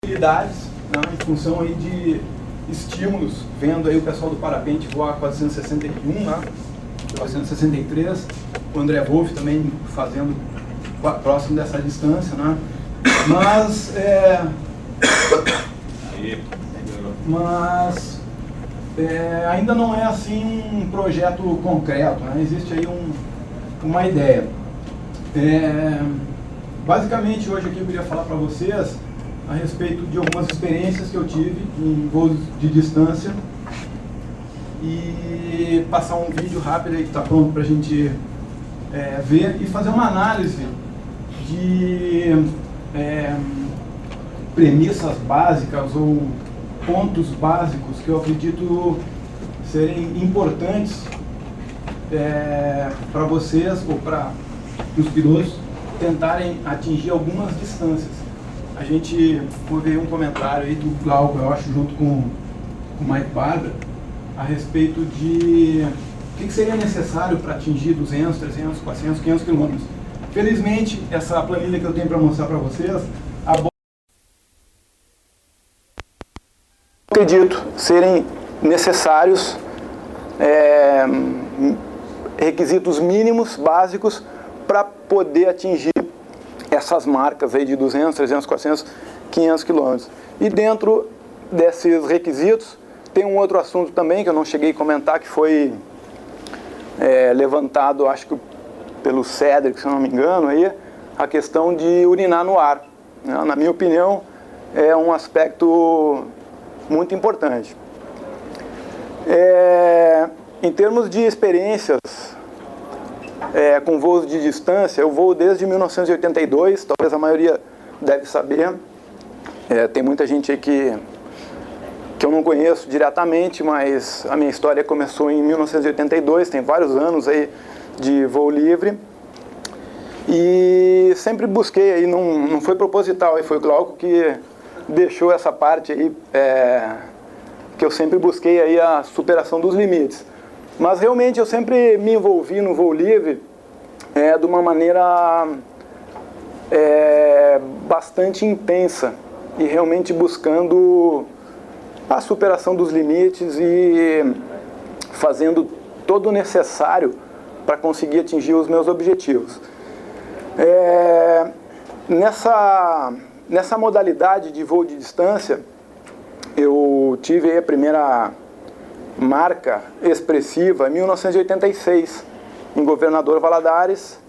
habilidades, né, em função aí de estímulos, vendo aí o pessoal do parapente voar 461, né, 463, o André Wolff também fazendo próximo dessa distância, né, ainda não é assim um projeto concreto, né, existe aí uma ideia. Basicamente hoje aqui eu queria falar para vocês a respeito de algumas experiências que eu tive em voos de distância e passar um vídeo rápido aí que está pronto para a gente ver e fazer uma análise de premissas básicas ou pontos básicos que eu acredito serem importantes para vocês ou para os pilotos tentarem atingir algumas distâncias. A gente ver um comentário aí do Glauco, eu acho, junto com o Mike Barbara, a respeito de o que seria necessário para atingir 200, 300, 400, 500 quilômetros. Felizmente, essa planilha que eu tenho para mostrar para vocês, acredito serem necessários requisitos mínimos, básicos, para poder atingir essas marcas aí de 200, 300, 400, 500 quilômetros. E dentro desses requisitos, tem um outro assunto também que eu não cheguei a comentar, que foi levantado, acho que pelo Cedric, se eu não me engano, aí, a questão de urinar no ar. Na minha opinião, é um aspecto muito importante. Em termos de experiências com voos de distância, eu voo desde 1982, talvez a maioria deve saber. Tem muita gente aí que eu não conheço diretamente, mas a minha história começou em 1982, tem vários anos aí de voo livre. E sempre busquei, aí não foi proposital, aí foi o Glauco que deixou essa parte aí, que eu sempre busquei aí a superação dos limites. Mas realmente eu sempre me envolvi no voo livre de uma maneira bastante intensa e realmente buscando a superação dos limites e fazendo todo o necessário para conseguir atingir os meus objetivos. Nessa modalidade de voo de distância, eu tive aí a primeira marca expressiva em 1986, em Governador Valadares,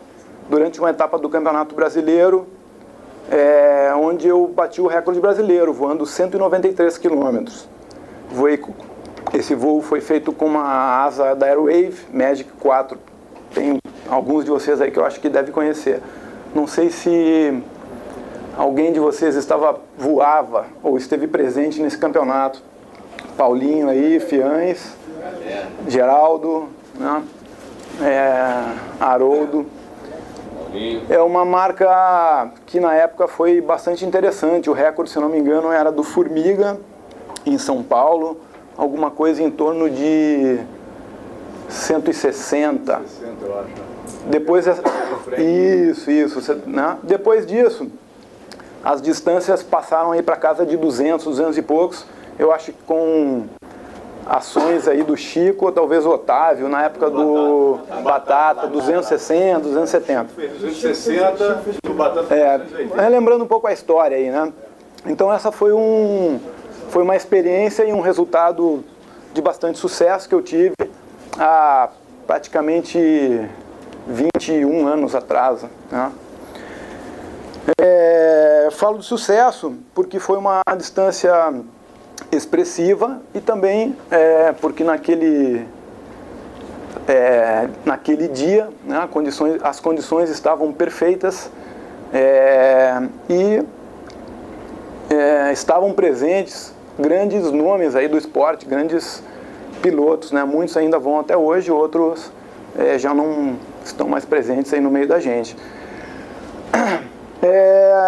durante uma etapa do Campeonato Brasileiro, onde eu bati o recorde brasileiro, voando 193 quilômetros. Esse voo foi feito com uma asa da Airwave Magic 4. Tem alguns de vocês aí que eu acho que devem conhecer. Não sei se alguém de vocês voava ou esteve presente nesse campeonato. Paulinho aí, Fiães, Geraldo, né? Haroldo. É uma marca que na época foi bastante interessante. O recorde, se eu não me engano, era do Formiga, em São Paulo, alguma coisa em torno de 160. Eu acho. Depois, isso, né? Depois disso, as distâncias passaram aí para casa de 200, 200 e poucos. Eu acho que com ações aí do Chico, ou talvez o Otávio, na época do Batata, 260, 270. 260, o Batata... lembrando um pouco a história aí, né? Então essa foi uma experiência e um resultado de bastante sucesso que eu tive há praticamente 21 anos atrás, né? Falo de sucesso porque foi uma distância expressiva e também porque naquele dia, né, as condições estavam perfeitas e estavam presentes grandes nomes aí do esporte, grandes pilotos, né? Muitos ainda vão até hoje, outros já não estão mais presentes aí no meio da gente.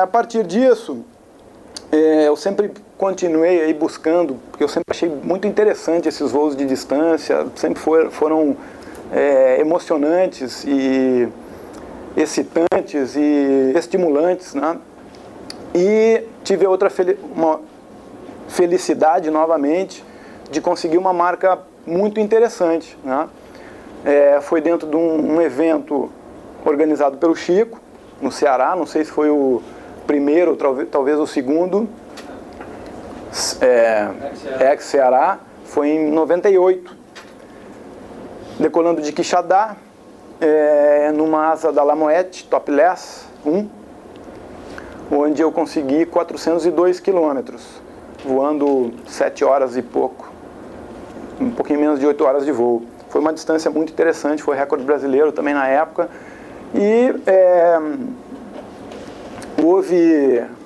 A partir disso, eu sempre continuei aí buscando, porque eu sempre achei muito interessante esses voos de distância, sempre foram emocionantes e excitantes e estimulantes, né? E tive uma felicidade novamente de conseguir uma marca muito interessante, né? Foi dentro de um evento organizado pelo Chico, no Ceará, não sei se foi o primeiro, talvez o segundo, ex-Ceará, foi em 98, decolando de Quixadá, numa asa da Lamoette Topless 1, onde eu consegui 402 quilômetros, voando 7 horas e pouco, um pouquinho menos de 8 horas de voo. Foi uma distância muito interessante, foi recorde brasileiro também na época, e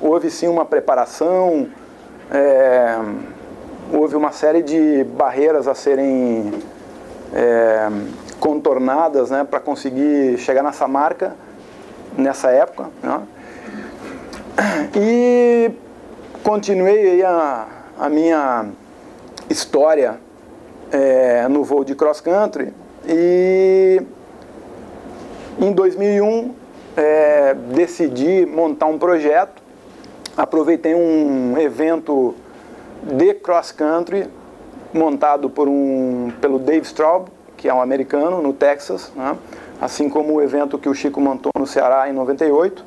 houve sim uma preparação, houve uma série de barreiras a serem contornadas, né, para conseguir chegar nessa marca, nessa época, né? E continuei aí a minha história no voo de cross country, e em 2001 decidi montar um projeto. Aproveitei um evento de cross country montado pelo Dave Straub, que é um americano, no Texas, né? Assim como o evento que o Chico montou no Ceará em 98,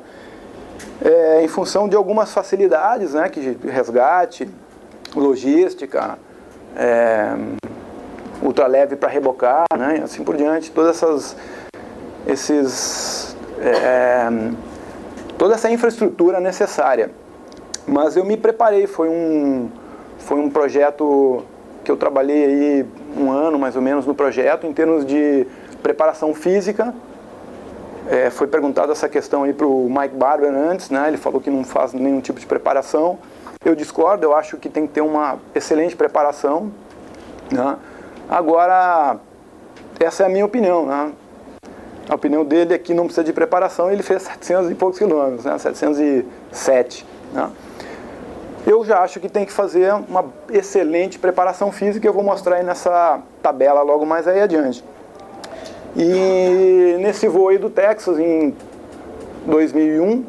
em função de algumas facilidades, né, que resgate, logística, ultraleve para rebocar, né, assim por diante, toda essa infraestrutura necessária. Mas eu me preparei, foi um projeto que eu trabalhei aí um ano mais ou menos no projeto, em termos de preparação física. Foi perguntado essa questão aí para o Mike Barber antes, né? Ele falou que não faz nenhum tipo de preparação. Eu discordo, eu acho que tem que ter uma excelente preparação, né? Agora, essa é a minha opinião, né? A opinião dele é que não precisa de preparação, ele fez 700 e poucos quilômetros, né? 707, né? Eu já acho que tem que fazer uma excelente preparação física, e eu vou mostrar aí nessa tabela logo mais aí adiante. E nesse voo aí do Texas, em 2001,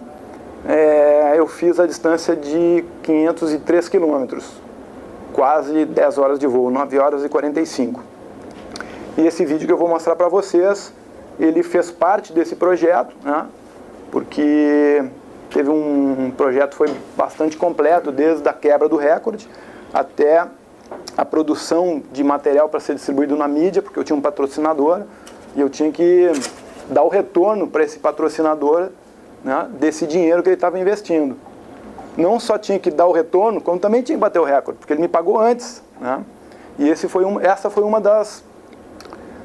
eu fiz a distância de 503 quilômetros, quase 10 horas de voo, 9 horas e 45. E esse vídeo que eu vou mostrar para vocês, ele fez parte desse projeto, né? Porque teve um projeto, foi bastante completo, desde a quebra do recorde até a produção de material para ser distribuído na mídia, porque eu tinha um patrocinador e eu tinha que dar o retorno para esse patrocinador, né, desse dinheiro que ele estava investindo. Não só tinha que dar o retorno, como também tinha que bater o recorde, porque ele me pagou antes, né? E essa foi uma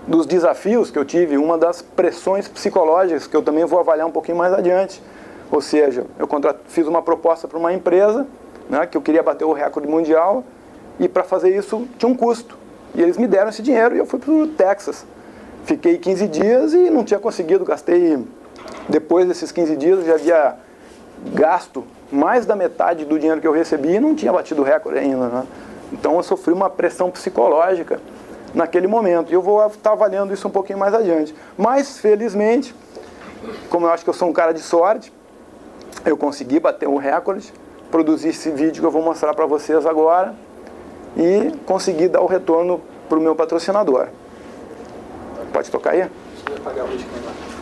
dos desafios que eu tive, uma das pressões psicológicas que eu também vou avaliar um pouquinho mais adiante. Ou seja, eu fiz uma proposta para uma empresa, né, que eu queria bater o recorde mundial, e para fazer isso tinha um custo. E eles me deram esse dinheiro e eu fui para o Texas. Fiquei 15 dias e não tinha conseguido, depois desses 15 dias eu já havia gasto mais da metade do dinheiro que eu recebi e não tinha batido o recorde ainda, né? Então eu sofri uma pressão psicológica naquele momento, e eu vou estar avaliando isso um pouquinho mais adiante. Mas, felizmente, como eu acho que eu sou um cara de sorte, eu consegui bater um recorde, produzir esse vídeo que eu vou mostrar para vocês agora, e consegui dar o retorno para o meu patrocinador. Pode tocar aí? Deixa eu apagar a luz aqui.